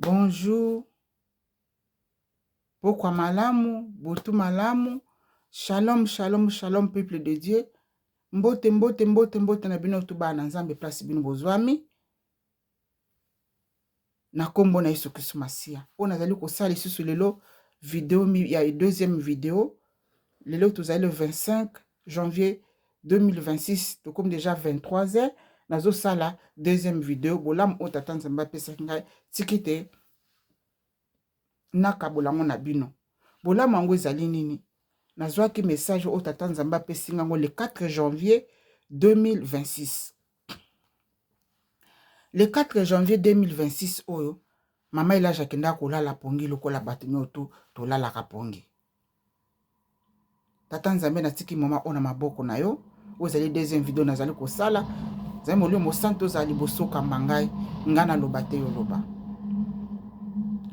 Bonjour, pourquoi malamu, butu malamu, shalom, shalom, shalom, peuple de Dieu. Mbote, mbote, mbote, mbote na bino tuba na nzambe place bino bozwami. Na kombo na Yesu Kristo Masia. Po nazali kosala lisusu lelo vidéo, il y a une deuxième vidéo. Lelo tozali le 25 janvier 2026, to comme déjà 23h. Nazo sala deuxième vidéo. Bolam o tata nzambe pesa ngai tikite naka bolango na bino. Bolam yango ezali nini? Nazwaki message o tata nzambe apesi ngango le 4 janvier 2026. Le 4 janvier 2026 oyo mama Elijah akenda kolala pongi lokola bato nyoto tolalaka pongi. Tata nzambe natiki mama ona maboko na yo. Ozali deuxième vidéo nazali kosala. Zali molio mosanto zali bosoka mangai ngana loba te yo loba.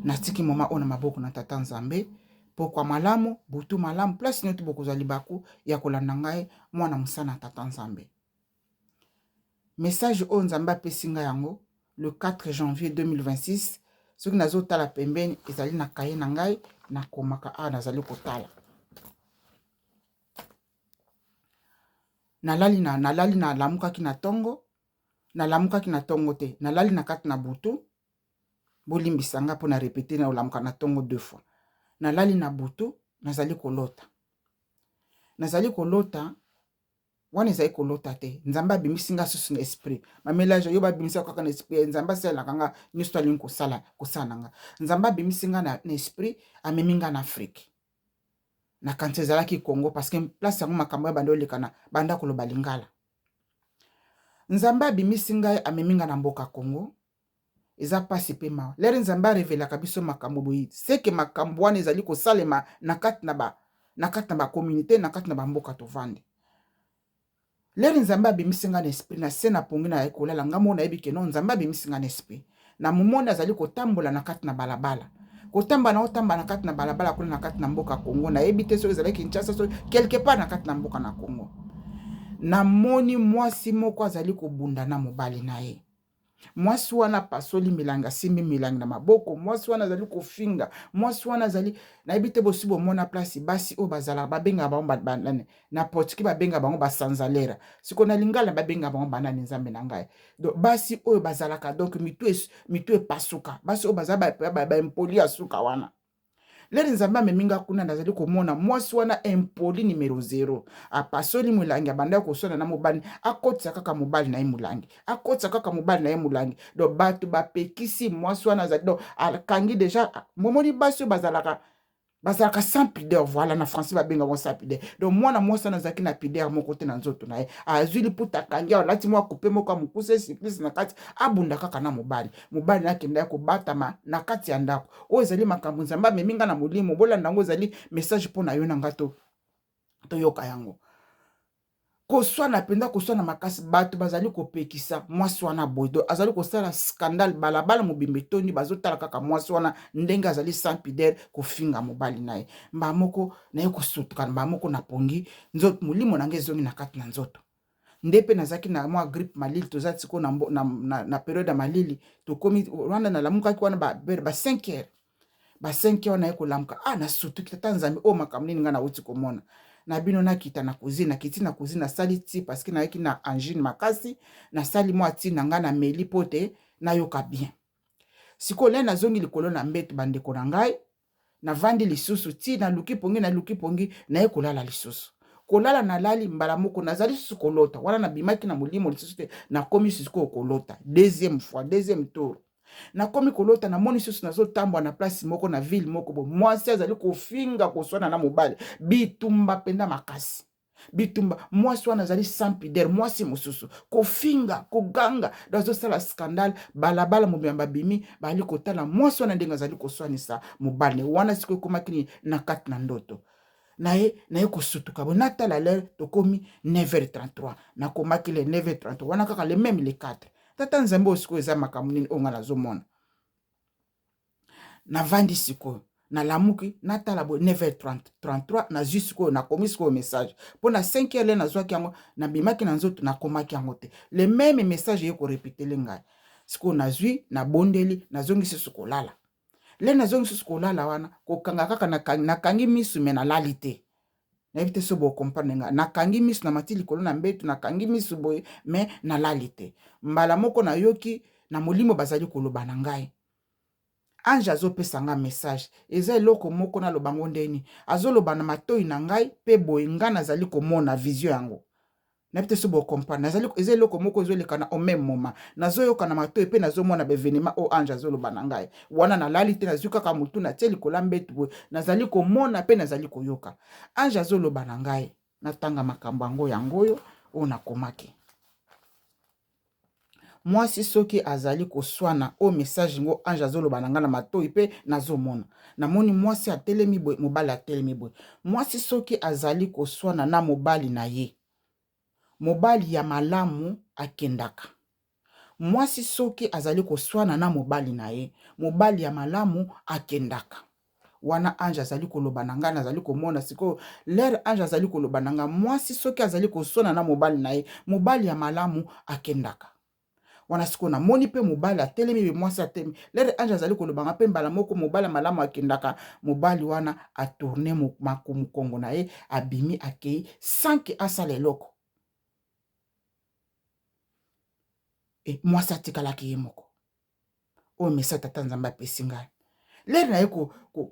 Natiki mama ona maboko na tata nzambe. Pokwa malamu, butu malamu, place nyoto bokozali baku ya kolanda ngai mwana musana tata nzambe. Message o nzambe apesi ngai yango le 4 janvier 2026. Soki nazo tala pembeni ezali na kaye na ngai na komaka a nazali kotala. Nalali na lamukaki na tongo. Nalamukaki na tongo te. Nalali na kati na butu. Bolimbisa nga po na répéter na olamuka na tongo 2 fois. Nalali na butu, nazali kolota. Nazali kolota, wana ezali kolota te. Nzamba abimisi nga susu na esprit. Mamelaje yo babimisa kaka na esprit. Nzamba sala kanga nyusto alingi kosala nga. Nzamba abimisi nga na esprit, amemi nga na Afrique. Na kanti ezalaki Congo parce que place yango makambo ya bando lekana banda koloba lingala. Nzamba abimisi nga amemi nga na mboka Congo. Eza pasi pe mawa. Lere nzamba revelaka biso makambo boyi. Seke makambo wana ezali kosalema na kati na ba communauté, na kati na ba mboka tovande. Lere nzamba abimisi nga na esprit na se na pongi na ekolala ngamo na yebi ke non nzamba abimisi nga na esprit. Na momona azali kotambola na kati na balabala. Kotamba na kati na balabala kuna na kati na mboka Congo na yebi te so ezali Kinshasa so quelque part na kati na mboka na Congo. Na moni mwasi moko azali kobunda na mobali na ye. Mwasi wana pasoli milanga simbi milanga na maboko. Mwasi wana azali kofinga. Mwasi wana azali na ebite bosi bomona place basi o bazala babenga bango bandane na potiki babenga bango basanzalera. Siko na lingala babenga bango bandane nzambe na ngai. Donc basi o bazalaka donc mitu e pasuka. Basi o bazala ba impoli asuka wana. Lere nzamba meminga kuna nazali komona mwasi wana impoli numéro 0. Apasoli mulangi abanda kosona na mobali akotisa kaka mobali na ye mulangi. Akotisa kaka mobali na ye mulangi. Do batu bapekisi mwasi wana azali do akangi déjà momoni basi bazalaka sans pudeur. Voilà na français babenga bon sans pudeur. Donc mwana mwasi wana azaki na pudeur moko te na nzoto na ye. Azuli puta kangi alati mwa coupe moko mukuse cycliste na kati abunda kaka na mobali. Mobali na kenda ko batama na kati ya ndako. O ezali makambo nzamba meminga na molimo bolanda ngo ezali message pona yo na ngato to yoka yango. Koswana penda koswana makasi bato bazali kopekisa mwasi wana boydo azali kosala scandale balabala mobimbe toni bazotala kaka mwasi wana ndenge azali sans pudeur kofinga mobali naye mbamoko naye kosutuka mbamoko na pongi nzoto mulimo nange zongi na kati na nzoto ndepe nazaki na mwa grippe malili tozati siko na periode ya malili tokomi wana na lamuka ki wana ba 5h ba 5h wana yeko lamuka na sutuki tata nzambe o makambo nini nga na uti komona na bino nakita na cuisine nakiti na cuisine na sali ti parce que na yeki na angine makasi na sali mwa ti na nga na meli pote na yoka bien siko le na zongi likolo na mbeto bandeko na ngai na vandi lisusu ti na luki pongi na ye kolala lisusu kolala na lali mbala moko nazali susu kolota wana na bimaki na molimo lisusu te na komi susu kolota deuxième tour na komi kolota na moni susu nazo tambwa na place moko na ville moko bo mwasi azali kofinga koswana na mobali bitumba penda makasi bitumba mwasi wana azali sans pudeur mwasi mosusu kofinga koganga dazo sala scandale balabala mobimba bimi bali kotala mwasi wana ndenge azali koswanisa mobali wana siko komaki na kati na ndoto naye kosutuka bo natala lere tokomi 9h33 na komaki le 9h33 wana kaka le même le 4 tata nzambe osiko eza makambo nini onga nazomona na vandi siko na lamuki natala bo 9h33 na zwi siko na komi siko message po na 5h le nazwaki yango na bimaki na nzoto na komaki yango te le même message ye ko répéter ngai siko nazwi na bondeli nazongisi sukolala. Le nazongisi sukolala wana kokanga kaka nakangi misu me nalali te. Nayebi te so bo comprendre nga nakangi misu na mati likolo na mbetu nakangi misu boye me nalali te. Mbala moko nayoki na molimo bazali koloba na ngai. Ange azopesa nga message eza eloko moko na lobango ndeni azoloba na matoi na ngai pe boye nga nazali komona vision yango. Nayebi te so bo comprendre nazali eza eloko moko ezoleka na au même moment nazoyoka na matoi pe nazomona bevenema o ange azoloba na ngai wana nalali te nazwi kaka mutu na tie likolo mbetu boye nazali komona pe nazali koyoka. Ange azoloba na ngai natanga makambo yango oyo o nakomaki. Mwasi soki azali koswana o message ngo ange azoloba na nga na matoi pe nazomona. Namoni mwasi atelemi boye mobali atelemi boye. Mwasi soki azali koswana na mobali na ye. Mobali ya malamu akendaka. Mwasi soki azali koswana na mobali na ye. Mobali ya malamu akendaka. Wana ange azali koloba na nga nazali komona siko l'air ange azali koloba na nga mwasi soki azali koswana na mobali na ye. Mobali ya malamu akendaka. Wana siko na moni pe mobali atelemi be mwasi atelemi. L'air ange azali koloba nga pe mbala moko mobali ya malamu akendaka. Mobali wana a tourné makumu kongo na ye abimi akei sans que asala eloko. E mwasi atikalaki ye moko. O message tata nzambe apesi ngai. L'air na ye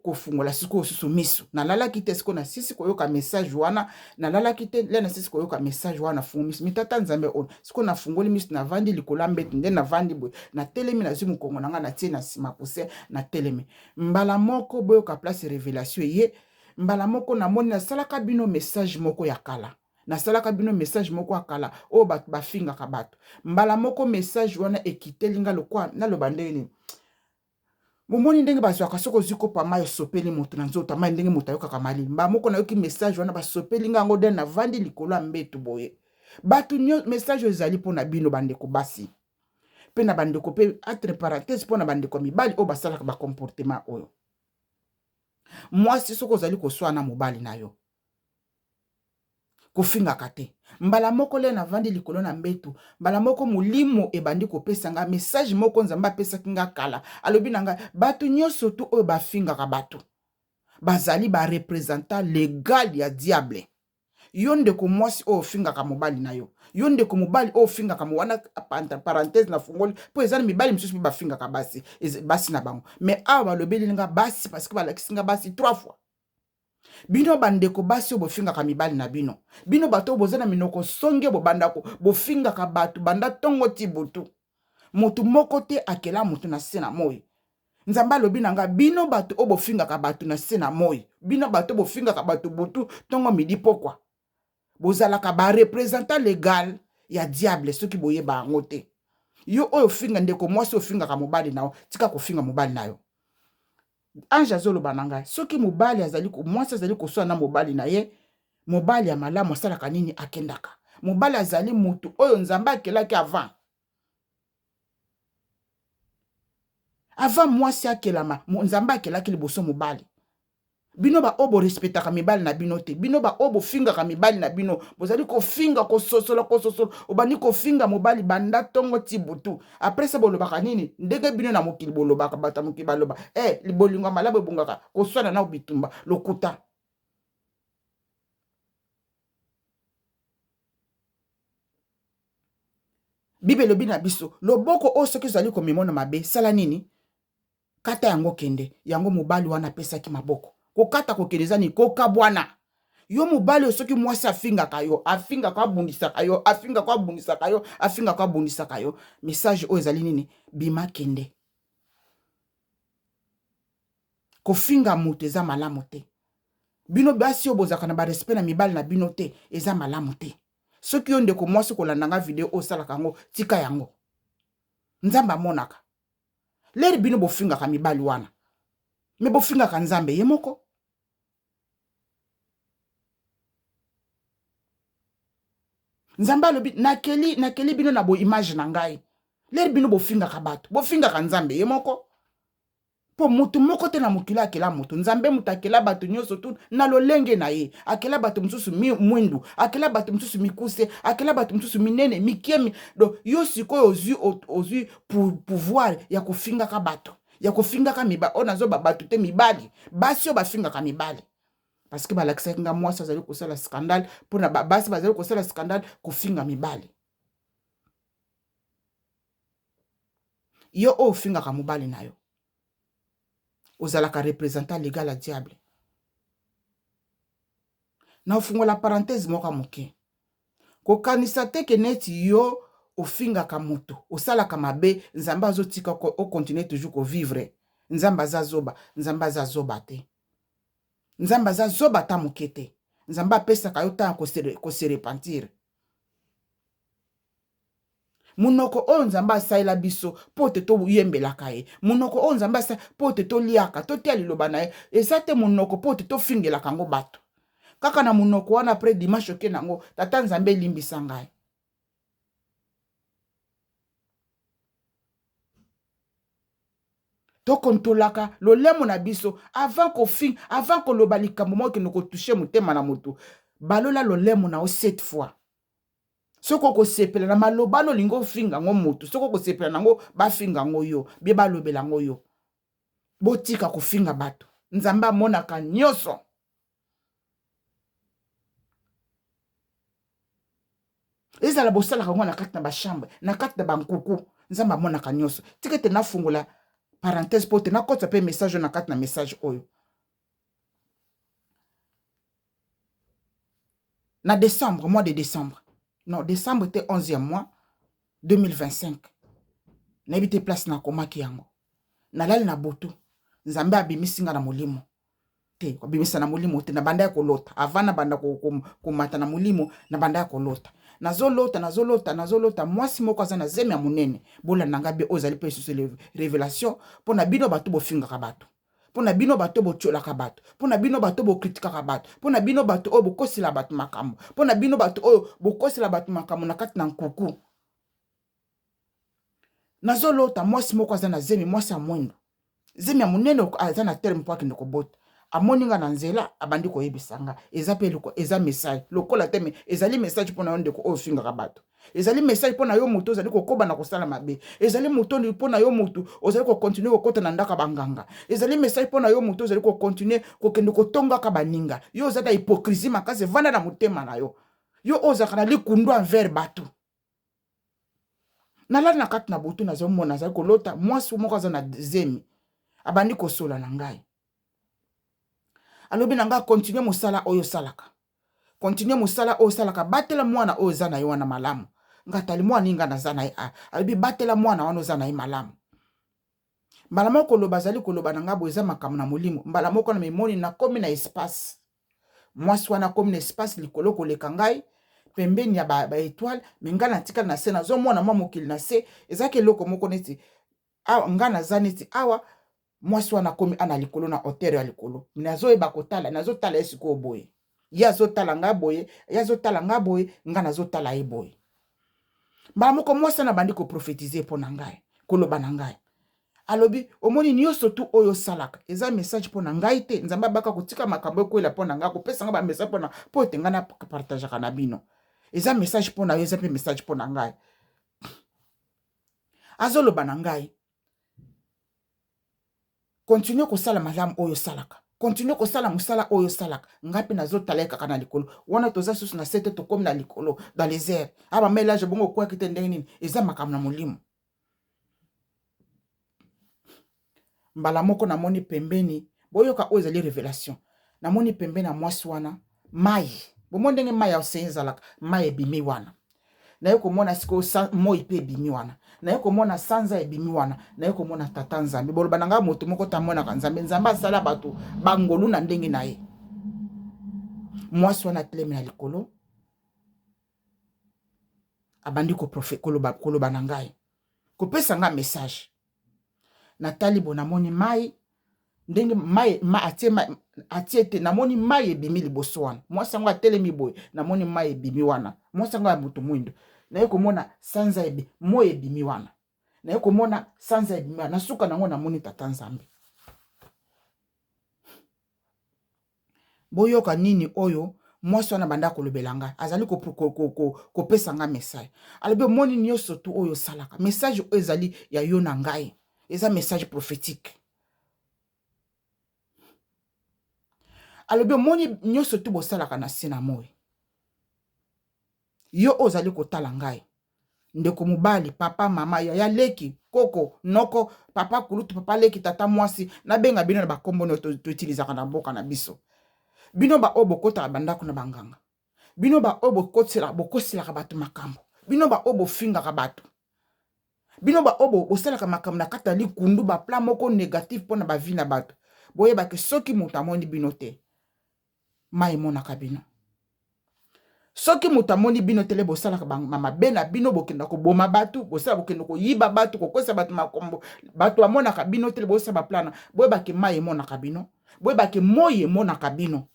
kofungola siko susu misu. Nalalaki te siko na sisi koyoka message wana. Nalalaki te l'air na sisi koyoka message wana fungo misu. Mi tata nzambe on. Siko na fungoli misu na vandi likola mbetu nde na vandi boye. Na telemi na zwi mukongo na nga na tie na sima puse na telemi. Mbala moko boyoka place révélation ye. Mbala moko na moni na salaka bino message moko ya kala. Na salaka bino message moko akala o batu bafinga ka batu. Mbala moko message wana ekiteli nga lokwa na lobandeni. Momoni ndenge bazwaka soko ziko pa mayo sopeli moto na nzoto amayi ndenge moto ayoka kamali. Mba moko na yoki message wana basopeli nga ngo den na vandi likolo mbetu boye. Batu nyo message ezali pona bino bandeko basi. Pe na bandeko pe entre parenthèses pona bandeko mibali o basalaka ba comportement oyo. Mwasi soko ozali koswana mobali na yo. Kofinga kate. Mbala moko le na vandi likolo na mbetu. Mbala moko mulimo ebandi kopesa nga message moko nzamba pesa kinga kala. Alobi na nga batu nyoso tu oyo bafinga ka batu. Bazali ba representant legal ya diable. Yonde ko mwasi oyo finga ka mobali na yo. Yonde ko mobali oyo finga ka mwana parenthèse na fungoli. Po ezali mibali misusu ba finga ka basi. Basi na bango. Mais awa balobeli nga basi parce que balakisi nga basi 3 fois. Bino bandeko basi oyo bofingaka mibali na bino. Bino bato oyo bozana minoko songe bobandako bofingaka batu banda tongo ti butu. Motu moko te akela motu na se na moi. Nzamba lobi na nga bino bato oyo bofingaka batu na se na moi. Bino bato oyo bofingaka batu butu tongo midi pokwa. Bozalaka ba représentant légal ya diable soki boyeba yango te. Yo oyo finga ndeko mwasi ofingaka mobali na yo tika kofinga mobali na yo. Ange azoloba na ngai soki mobali azali mwasi azali koswana na mobali na ye mobali ya malamu asalaka nini akendaka. Mobali azali mutu oyo nzamba akelaki avant mwasi akelama nzamba akelaki liboso mobali. Bino ba obo respectaka mibali na bino te. Bino ba obo fingaka mibali na bino. Bozali kofinga kososola obani kofinga mobali banda tongo ti butu. Après ça bolobaka nini? Ndenge bino na mokili bolobaka bata mokili baloba. Libolingo malabu bongaka koswana na bitumba lokuta. Bible lobi na biso loboko o soki zali komemona mabe sala nini? Kata yango kende. Yango mobali wana pesaki maboko. Kokata kokeleza ni kokabwana. Yo mobali soki mwasi afinga kayo, afinga kwa bundisa kayo, afinga kwa bundisa kayo, afinga kwa bundisa kayo. Message o ezali nini? Bima kende. Kofinga mutu eza malamu te. Bino basi obozaka na ba respect na mibali na bino te, eza malamu te. Soki yo ndeko mwasi kolandanga video o sala kango, tika yango. Nzamba monaka. Leri bino bofinga ka mibali wana. Me bofinga ka nzambe ye moko. Nzamba lobi nakeli bino na bo image na ngai. Leri bino bofinga ka bato. Bofinga ka nzambe ye moko. Po mutu moko te na mokili akela moto. Nzambe mutu akela bato nyonso tu na lolenge na ye. Akela bato mususu mwindu, akela bato mususu mikuse, akela bato mususu minene, mikie. Donc yo sikoyo ozwi pouvoir ya kofingaka bato. Ya kofingaka mibali. O nazo bato te mibali. Basi yo bafingaka mibali. Parce que balakisaki nga mwasi azali kosala scandale. Pona basi bazali kosala scandale kofinga mibali. Yo ofingaka mobali na yo. Ozalaka représentant légal à diable. Na ofungola parenthèse moka moke. Kokanisa te ke neti yo ofingaka moto. Osalaka mabe, nzamba azotika o continuer toujours ko vivre. Nzamba azazoba, nzamba azazoba te. Nzamba azazoba ta moke te. Nzamba apesaka yo ta ko se repentir. Munoko o nzamba asaila biso po te to yembelaka ye. Munoko o nzamba asaila po te to liaka, to tia liloba na ye. Eza te munoko po te to fingelaka ngo bato. Kaka na munoko wana après dimanche oke nango, tata nzambe limbisa ngai. To kontolaka lolemo na biso avant ko loba likambo moko no ko toucher motema na moto. Balola lolemo na o 7 fois. Soko ko sepela na maloba no lingo finga ngo moto. Soko ko sepela nango ba finga ngo yo, be ba lobela ngo yo. Botika ko finga bato. Nzamba monaka nyoso. Ezala bosala kango na kati na ba chambre, na kati na bankuku. Nzamba monaka nyoso. Tikete na fungola parenthèse pote na kota pe message na kati na message oyo. Na décembre, mois de décembre. Non, décembre était 11e mois 2025. Nabite place na komaki yango. Nalali na boto. Nzambe abimisinga na molimo. Te, abimisa na molimo te na banda ya kolota. Avant na banda komata na molimo na banda ya kolota. Nazolota mwasi moko aza na zemi ya munene. Bola nanga be ozali pe susu révélation pona bino bato bofingaka bato. Pona bino bato bocholaka bato. Pona bino bato bokritikaka bato. Pona bino bato oyo bokosila bato makambo. Pona bino bato oyo bokosila bato makambo na kati na nkuku. Nazolota mwasi moko aza na zemi mwasi ya mwendo. Zemi ya munene aza na terme po akende kobota. Amoninga na nzela abandi koyebisanga. Eza pe eza message. Lokola teme ezali message pona yo ndeko oyo fingaka bato. Ezali message pona yo moto ozali kokoba na kosala mabe. Ezali moto pona yo moto ozali ko continuer kokota na ndaka banganga. Ezali message pona yo moto ozali ko continuer kokende kotonga ka baninga. Yo ozata hypocrisie makase vanda na motema na yo. Yo ozaka na likundu envers bato. Nalala na kati na boto nazo mona azali kolota mwasi moko aza na zemi. Abandi kosola na ngai. Alobi nanga continue musala oyo salaka. Continue musala oyo salaka. Batela mwana oyo zana yo wana malamu. Nga tali mwana inga na zana ya. Alobi batela mwana wana zana ya malamu. Mbala moko loba zali koloba nanga bo eza makamu na molimo. Mbala moko na memoni na komi na espace. Mwasi wana komi na espace likolo koleka ngai. Pembeni ya ba étoile. Menga na tika na se na zo mwana mokili na se. Ezake loko moko neti. Nga na zaneti awa. Mwasi wana komi ana likolo na hauteur ya likolo. Nazo eba kotala, nazo tala esiko boye. Ya zo tala nga boye, ya zo tala nga boye, nga nazo tala e boye. Mbala moko mwasi na bandi ko prophétiser po na ngai, koloba na ngai. Alobi, omoni nyonso tu oyo salaka. Eza message po na ngai te, nzamba baka kotika makambo ekoyela po na ngai, kopesa nga ba message po na po te nga na partageaka na bino. Eza message po na yo, eza pe message po na ngai. Azoloba na ngai. Continue kosala malamu oyo salaka. Continue kosala musala oyo salaka. Ngapi nazo tala kaka na likolo. Wana toza susu na sete to komi na likolo dans les airs. Aba melage bongo kwa kite ndenge nini. Eza makamu na molimo. Mbala moko na moni pembeni. Boyoka oyo ezali révélation. Na moni pembeni na mwasi wana. Mai. Bomo ndenge mai ya oseyen zalaka. Mai ebimi wana. Na yo komona siko moi pe ebimi wana. Na yo komona sanza ebimi wana. Na yo komona tata nzambe. Boloba nanga moto moko tamona ka nzambe. Nzambe asala bato bangolu na ndenge na ye. Mwasi wana telemi na likolo. Abandi ko prophet koloba na ngai. Kopesa nga message. Natali bonamoni mai. Ndenge mai atie te namoni mai ebimi liboso wana. Mwasi yango atelemi boye. Namoni mai ebimi wana. Mwasi yango ya moto mwindo. Na yo komona sanza ebe moi ebimi wana. Na yo komona sanza ebimi wana. Nasuka nango namoni tata nzambe. boyoka nini oyo mwasi wana banda kolobela ngai azali kopesa nga message alobi omoni nyonso tu oyo osalaka message oyo ezali ya yo na ngai eza message prophétique alobi omoni nyonso tu bosalaka na se na moi yo ozali kotala ngai ndeko mobali papa mama yaya leki koko noko papa kulutu papa leki tata mwasi nabenga bino na bakombo no toutilisaka na mboka na biso bino ba oyo bokotaka bandako na banganga bino ba oyo bokoselaka bato makambo bino ba oyo bofingaka bato bino ba oyo bosalaka makambo na kati ya likundu baplan moko négatif mpo na bavi na bato boyebake soki moto amoni bino te mai emonaka bino soki moto amoni bino tele bosalaka mabe na bino bokenda koboma bato bosala bokenda koyiba bato kokosa bato makombo bato amonaka bino tele bosala baplana boyebake mai emonaka bino boyebake moi emonaka bino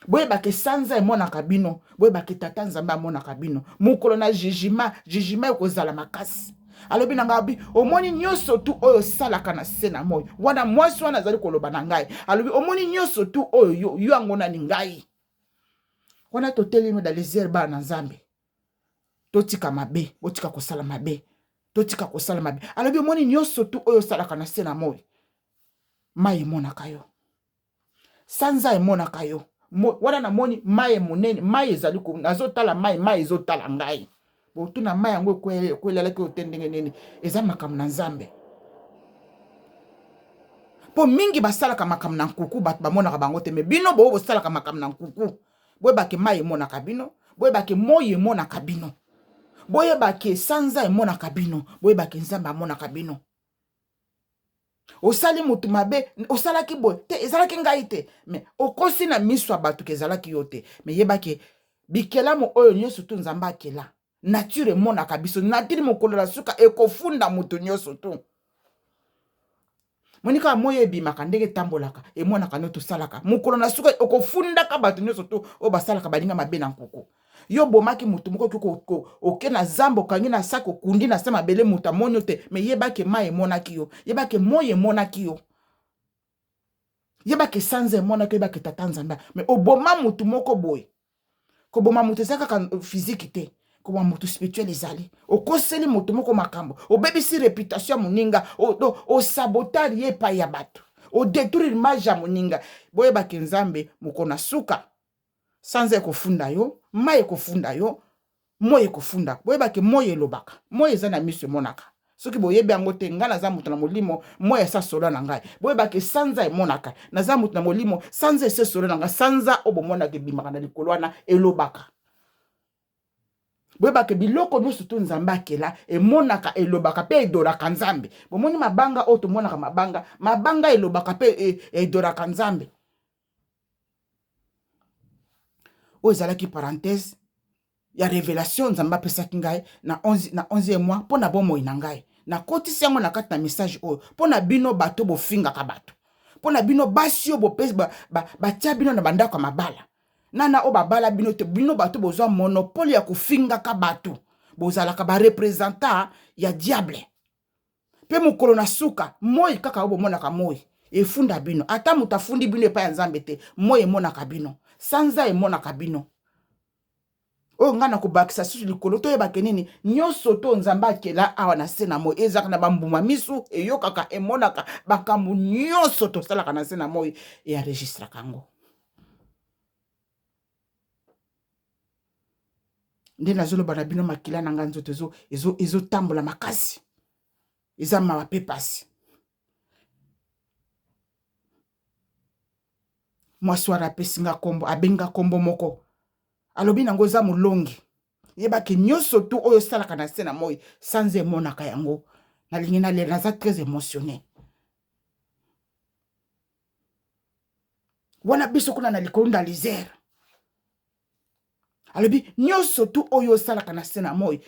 boyebake sanza emonaka bino boyebake tata nzambe amonaka bino mokolo na jugement ekozala makasi alobi na ngai omoni nyonso tu oyo osalaka na se na moi wana mwasi wana azali koloba na ngai alobi omoni nyonso tu oyo yo yango nani ngai wana totelemi da les bana na nzambe totika mabe botika kosala mabe totika kosala mabe alobi omoni nyonso tu oyo osalaka na se na moi mai emonaka yo sanza emonaka yo wana namoni mai monene mai ezali nazotala mai ezotala ngai botuna mai yango ekwelelaki ote ndenge nini eza makambo na nzambe po mingi basalaka makambo na nkuku bato bamonaka bango te me bino boyo bosalaka makambo na nkuku boyebake mai emonaka bino boyebake moi emonaka bino boyebake sanza emonaka bino boyebake nzambe amonaka bino osali mutu mabe osalaki boye te ezalaki ngai te me okosi na miso ya bato ke ezalaki yo te me yebake bikelamu oyo nyonso tu nzambe akela nature emonaka biso nature mokolo na suka ekofunda mutu nyonso tu monika moi ebimaka ndenge etambolaka emonaka nio tosalaka mokolo na suka okofundaka bato nyonso tu oyo basalaka balinga mabe na nkuku yo bomaki mutu moko oke na zamba okangi na saka okundi na se mabele mutu amoni yo te me yebake mai emonaki yo yebake moi emonaki yo yebake sanza emonaki yo yebake tata nzambe me oboma mutu moko boye koboma mutu eza kaka physique te koboma mutu spirituel ezali okoseli mutu moko makambo obebisi réputation ya moninga osabotari ye epai ya bato odétruire image ya moninga boyebake nzambe mokolo na suka sanza ekofunda yo mai ekofunda yo moi ekofunda boyebake moi elobaka moi eza na miso emonaka soki boyebi yango te ngai naza moto na molimo moi esa solo na ngai boyebake sanza emonaka naza moto na molimo sanza ese solo na ngai sanza oyo bomonaka ebimaka na likolo wana elobaka boyebake biloko nyonso tu nzambe akela emonaka elobaka mpe edoraka nzambe bomoni mabanga oyo tomonaka mabanga elobaka mpe edoraka nzambe oyo ezalaki parenthèse ya révélation nzambe apesaki ngai na 11e mois mpo na bomoi na ngai nakotisi yango na kati na message oyo mpo na bino bato bofingaka bato mpo na bino basi oyo batia bino na bandako ya mabala nana oyo babala bino te bino bato bozwa monopole ya kofingaka bato bozalaka barepresentant ya diable mpe mokolo na suka moi kaka oyo bomonaka moi efunda bino ata moto afundi bino epai ya nzambe te moi emonaka bino sanza emonaka bino oyo ngai na kobakisa susu likolo toyebake nini nyonso to nzambe akela awa na se na moi ezalaka na bambuma misu eyokaka emonaka bakambo nyonso tosalaka na se na moi earegistraka yango nde nazoloba na bino makila na ngai nzoto ezotambola makasi eza mawa mpe pasi mwasi wana apesi nga kombo abenga kombo moko alobi nango eza molongi yebake nyonso tu oyo osalaka na se na moi sanza emonaka yango nalingi nalela naza très émotionné wana biso kuna na likolo na lisere alobi nyonso tu oyo osalaka na se na moi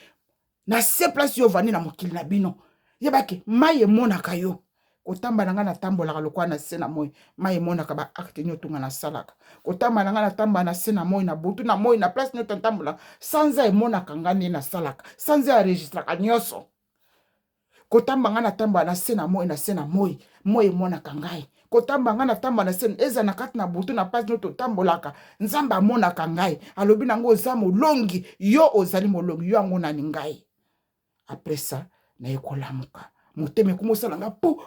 na se place yo vandi na mokili na bino yebake mai emonaka yo kotambala nga natambolaka lokwa na se na moi mai emonaka baacte nyonso nga nasalaka kotambala nga natambala na se na moi na butu na moi na place nyonso ntambolaka sanza emonaka nga nde nasalaka sanza eregistraka nyonso kotamba nga na tamba na se na moi emonaka ngai kotamba nga na tamba na se eza na kati na butu na pasi no totambolaka nzambe amonaka ngai alobi nango oza molongi yo ozali molongi yo yango nani ngai après ça naye kolamuka motema ekomosala nga pu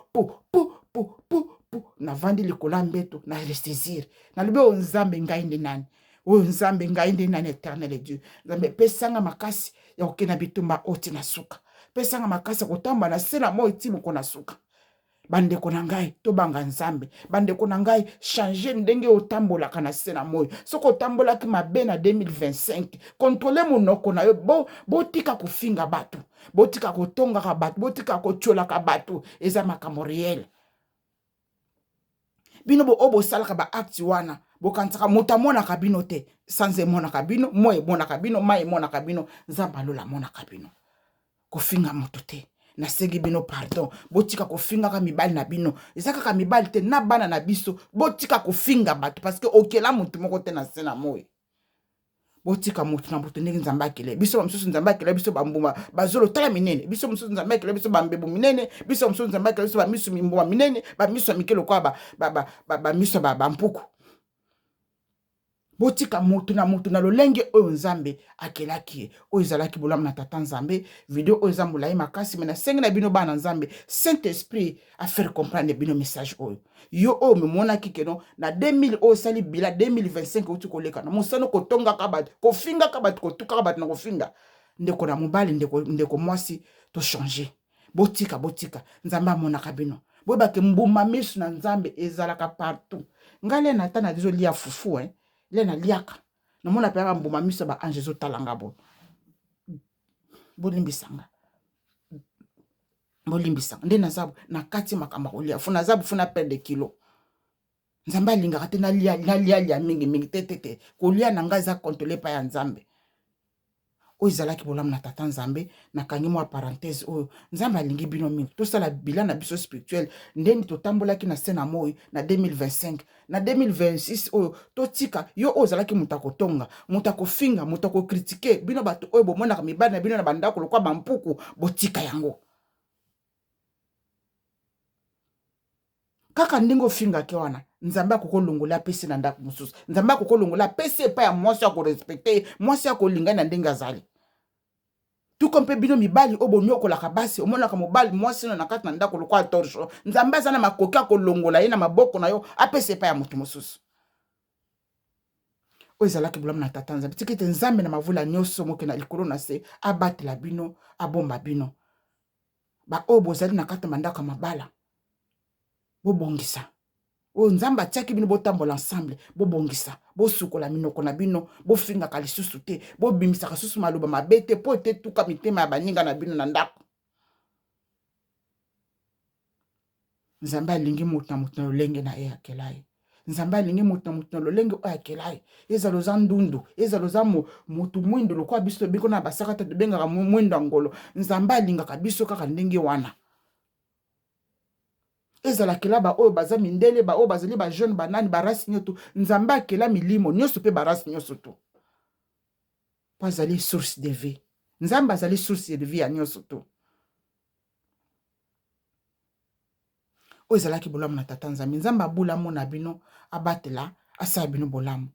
navandi likolo ya mbeto na restaisir nalobi oyo nzambe ngai nde nani oyo nzambe ngai nde nani éternel Dieu nzambe pesanga makasi ya kokenda bitumba oti na suka pesanga makasi ya kotamba na se na moi ti moko na suka bandeko na ngai tobanga nzambe bandeko na ngai changer ndenge otambolaka na se na moi soki otambolaki mabe na 2025 kontrole monoko na yo botika kofinga bato botika kotongaka bato botika kotiolaka bato eza makambo réel bino oyo bosalaka baacte wana bokanisaka moto amonaka bino te sanze emonaka bino moi emonaka bino mai emonaka bino nzambe alola amonaka bino kofinga moto te nasengi bino pardon botika kofingaka mibali na bino eza kaka mibali te na bana na biso botika kofinga bato parce que okela motu moko te na se na moi botika motu na motu ndenge nzambe akele biso bamosusu nzambe akele biso bambuma bazolo tala minene biso mosusu nzambe akele biso bambebu minene biso mosusu nzambe akele biso bamisu mimbuma minene bamisu ya mike lokola bamisu ya bampuku botika motu na lolenge oyo nzambe akelaki ye oyo ezalaki bolamu na tata nzambe video oyo eza molai makasi me nasengi na bino bana nzambe saint esprit afaire comprendre bino message oyo yo oyo memonaki keno na 2000 oyo osali bila 2025 outi koleka na mosano kotongaka bato kofingaka bato kotukaka bato na kofinga ndeko na mobali ndeko mwasi tochange botika nzambe amonaka bino boyebake mbuma misu na nzambe ezalaka partout ngai le nata na dezolia fufu le na liaka namona pe mbuma miso ba ange ezotalanga bolimbisanga nde nazabu na kati makambo kolia fu nazabu fu na perdre kilo nzambe alingaka te nalia mingi te kolia na ngai eza kontrole pa ya nzambe oyo ezalaki bolamu na tata nzambe nakangi mwa parenthèse oyo nzambe alingi bino mingi tosala bilan na biso spirituel ndeni totambolaki na se na moi na 2025 na 2026 oyo totika yo oyo ozalaki moto akotonga moto akofinga moto akokritike bino bato oyo bomonaka mibali na bino na bandako lokwa bampuku botika yango kaka ndenge ofingaki wana nzambe akokolongola apesi na ndako mosusu nzambe akokolongola apesi epai ya mwasi akorespecte mwasi akolingani na ndenge azali tuko mpe bino mibali oyo bonyokolaka basi omonaka mobali mwasi no na kati na ndako lokwa torsho nzambe aza na makoki akolongola ye na maboko na yo apesi epai ya moto mosusu oyo ezalaki bolamu na tata nzambe tika ete nzambe na mavula nyonso moke na likolo na se abatela bino abomba bino baoyo bozali na kati ya mandako ya mabala bobongisa oyo nzambe atiaki bino botambola ensemble bobongisa bosukola minoko na bino bofingaka lisusu te bobimisaka susu maloba mabe te po ete tuka mitema ya baninga na bino na ndako nzambe alingi moto na lolenge na ye akela ye nzambe alingi moto na lolenge oyo akela ye ezala oza ndundu ezala oza motu mwindo lokola biso tobiko na basaka te tobengaka mwindo ya ngolo nzambe alingaka biso kaka ndenge wana ezala kela ba oyo baza mindele ba oyo bazali ba jeune banani barasi nyoto nzambe akela milimo nyonso pe barasi nyonso to bazali source de vie nzambe azali source de vie ya nyonso to oyo ezalaki bolamu na tata nzambe nzambe abulamu na bino abatela asala bino bolamu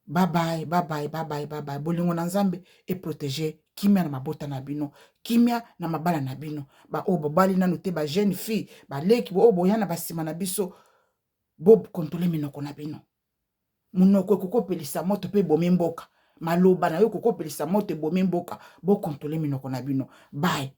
bye bye bolingo na nzambe eprotege kimia na mabota na bino kimia na mabala na bino oyo bobali nanu te ba jeune fille baleki oyo boya na basima na biso bokontrole minoko na bino munoko ekokopelisa moto mpe ebomi mboka maloba na yo ekokopelisa moto ebomi mboka bokontrole minoko na bino bye